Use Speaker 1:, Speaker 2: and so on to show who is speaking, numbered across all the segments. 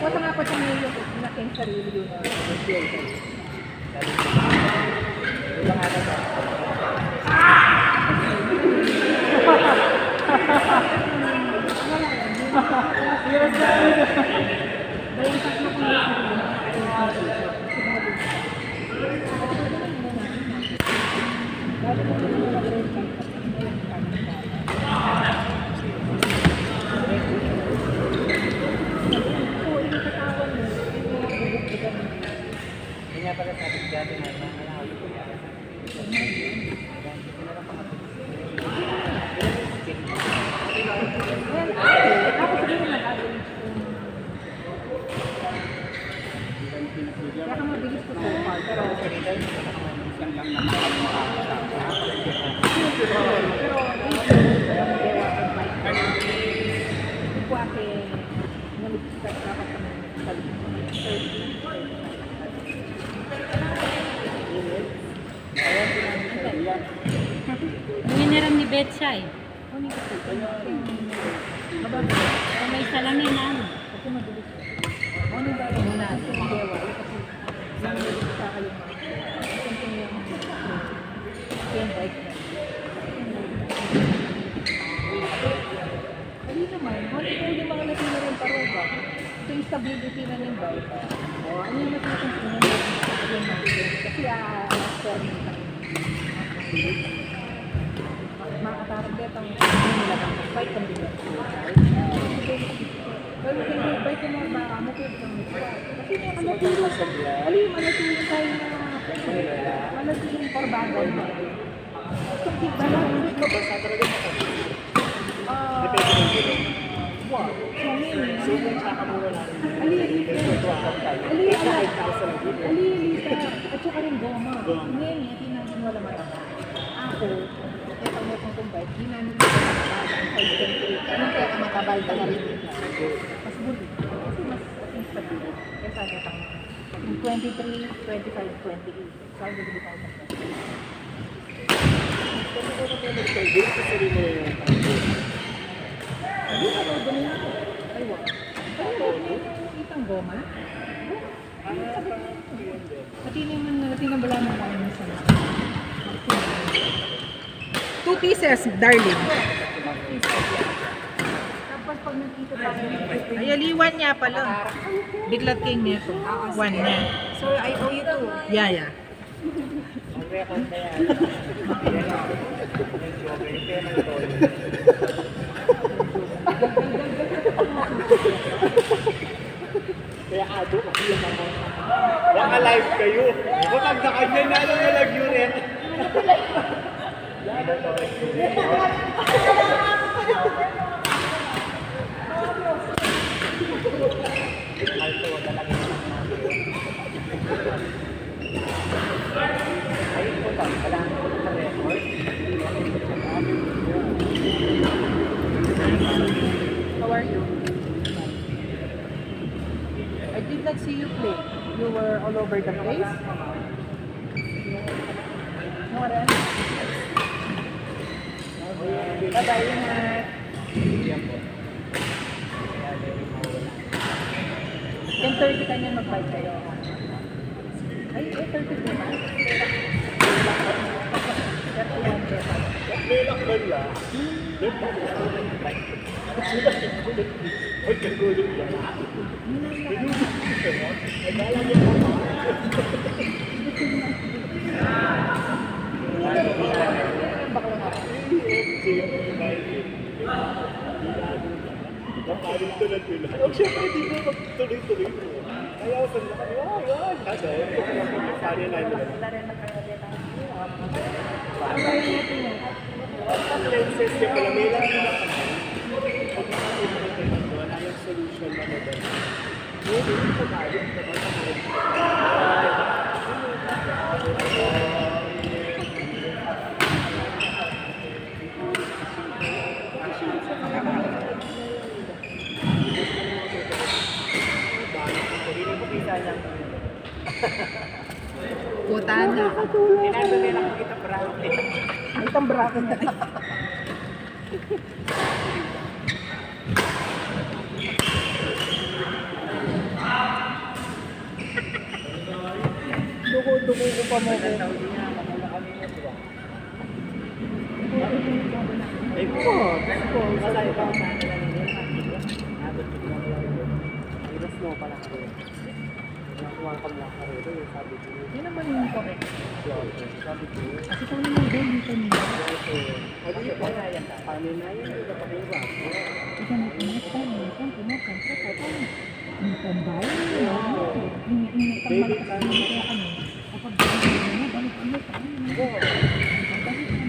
Speaker 1: Wala nga pa siya ngayon, naking sarili yun.
Speaker 2: Kaya pala sabi ko dati na
Speaker 1: kaya mabilis ko so far, pero
Speaker 3: Winiram ni Betsa eh. May salamin na.
Speaker 1: kasi mabilis ko. Ano ba yung muna? Dewa. Kasi sa kayo yung bike na. Hindi naman, hindi yung mga Latino rin paruga. Ito yung stability na ng bike. O, ano yung matutunan kasi master makatarap dito ang nilagang bike kung din. Pero yung bike ko mga baka mo pwede kang mitra. Kasi may manatili. Mali yung manatili tayo na manatili yung parbagan. Kung di ba lang, hindi ko basta talaga
Speaker 2: Suming sa kamura natin.
Speaker 1: Alilita. At saka rin goma. Ngayon, hindi natin wala mataba. Ako, ito mo kung kumbay, hindi namin ito mataba. Anong kaya ka matabal ka na rin? Mas bulit. Kasi mas ating stability. Kaya sa akin pang 23, 25, 28. Saan hindi tayo sa Hindi ka ba ganun ako? Aywa. Pero itang goma? Pati naman tinabalaman namin sa 2 pieces, darling. Tapos pag nakita tayo, ay aliwan niya pala. Biglat king niya ito. One niya.
Speaker 3: So I owe you two.
Speaker 1: Yeah.
Speaker 2: Kaya ado, baka live kayo. Kapag na kanya na alam na nag-urine.
Speaker 1: How are you? I did not see you play. You were all over the place. No, Ren? Bye-bye, ingat. 10:30 kanya mag-bike kayo. Ay, 8:30 na.
Speaker 2: May lakban lang. Ay, kagulog lang. Oh, syempre, di ba magtuloy-tuloy mo? Kaya ako sa kami, yan. Kasi, paano na yun? Lenses niya pala, may lang na wala yung solution na maganda. Hindi ko tayo
Speaker 1: Putana.
Speaker 2: Pinagdali lang kita bracket.
Speaker 1: Itang bracket na.
Speaker 2: Dugo ko pa mo ko. Ay po, malay pa sa nila nila. Abot ko na lang. Iras mo pala ko. Nakuha ko lang ako dito, sabi ko.
Speaker 1: Yun naman yung correct.
Speaker 2: Sabi ko.
Speaker 1: Kasi kung naman doon dito niya,
Speaker 2: Hindi ko na yan. Paano na yan? Ito pa kayo ba?
Speaker 1: ito na pinagtan, ito pinagtan, ang pambayo,
Speaker 2: Baby ka.
Speaker 1: kapag balik mo, balik mo sa kanila. Balik mo.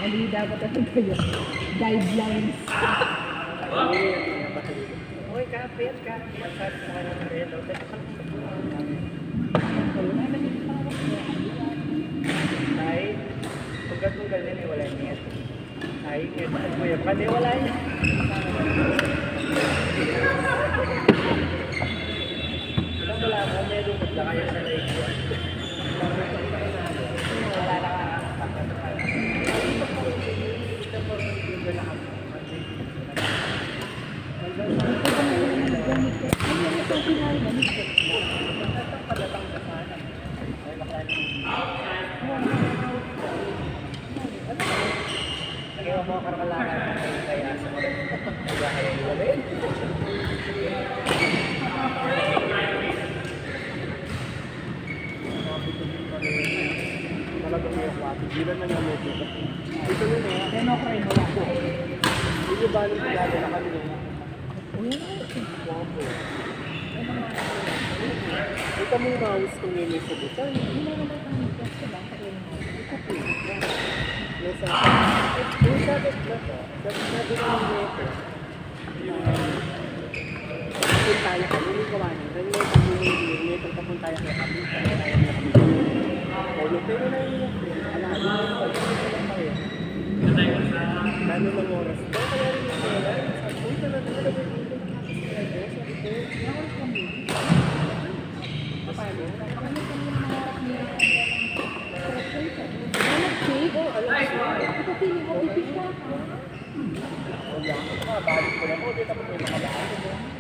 Speaker 1: Hindi dapat ito kayo. Guidelines.
Speaker 2: Uy, kapit ka. Masabi mo kayo ng relo. Ay, tunggal-tunggal din eh, wala niya. Ay, ngayon mo yun. Kasi wala niya. Wala mo, may lumot na kayo sa lake. Wala na Kaya mo karakalangan kaya sa mga kaya iwalin. Talagang may akwati. Gilan na nga medyo. Ito yun eh.
Speaker 1: Then okay mo lang.
Speaker 2: Hindi ba nung pagkado na kami nung ito mo yung mouse kung may may sabutan.
Speaker 1: Hindi na naman kami gusto lang sa rin mo.
Speaker 2: Yung sabi na to, sabi na yung neto, papunta na kami, yung gawa niya. Ganyan yung pag-uwi yung neto, papunta na kami, kaya tayo na kami. Polo, pero na yung alahado yung pag-uwi lang kayo. Lalo ng oras. Kaya kaya rin yung pala, sa punta na talaga yung pag-uwi ng paano?
Speaker 1: Kami kami ng mga harap niya. Nag-shave? Ito feeling mo, pipis ka.
Speaker 2: Balik ko na po, dito mo may makabalik.